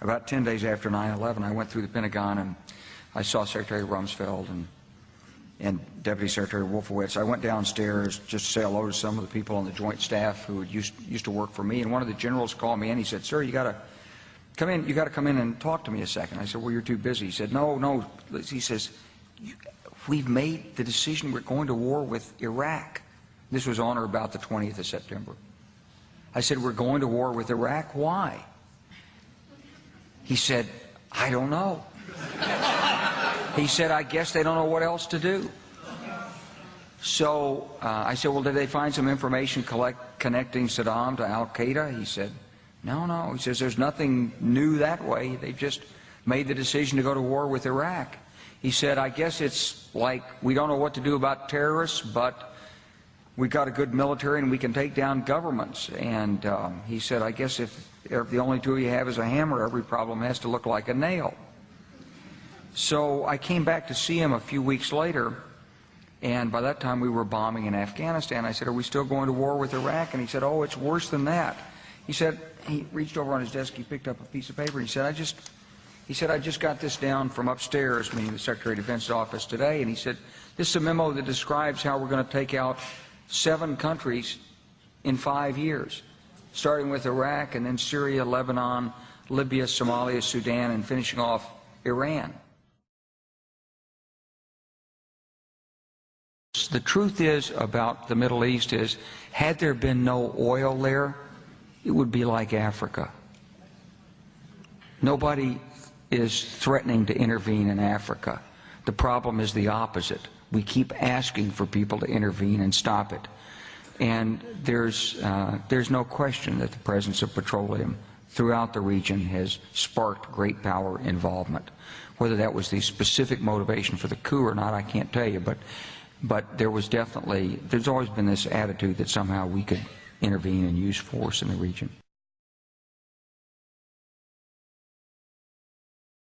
About 10 days after 9/11, I went through the Pentagon and I saw Secretary Rumsfeld and Deputy Secretary Wolfowitz. I went downstairs just to say hello to some of the people on the Joint Staff who used to work for me, and one of the generals called me in. He said, "Sir, you got to come in. You got to come in and talk to me a second." I said, "Well, you're too busy." He said, "No." He says, "We've made the decision. We're going to war with Iraq." This was on or about the 20th of September. I said, "We're going to war with Iraq. Why?" He said, "I don't know." He said, "I guess they don't know what else to do." So I said, "Well, did they find some information connecting Saddam to Al-Qaeda?" He said, No. He says, "There's nothing new that way. They've just made the decision to go to war with Iraq." He said, "I guess it's like we don't know what to do about terrorists, but we've got a good military and we can take down governments." And he said, "I guess if the only tool you have is a hammer, every problem has to look like a nail." So I came back to see him a few weeks later, and by that time we were bombing in Afghanistan. I said, "Are we still going to war with Iraq?" And he said, "Oh, it's worse than that." He said, he reached over on his desk, he picked up a piece of paper, and he said, I just got this down from upstairs," meaning the Secretary of Defense's office today, and he said, "This is a memo that describes how we're going to take out 7 countries in 5 years, starting with Iraq and then Syria, Lebanon, Libya, Somalia, Sudan, and finishing off Iran." The truth is about the Middle East is, had there been no oil there, it would be like Africa. Nobody is threatening to intervene in Africa. The problem is the opposite. We keep asking for people to intervene and stop it. And there's no question that the presence of petroleum throughout the region has sparked great power involvement. Whether that was the specific motivation for the coup or not, I can't tell you, but there's always been this attitude that somehow we could intervene and use force in the region.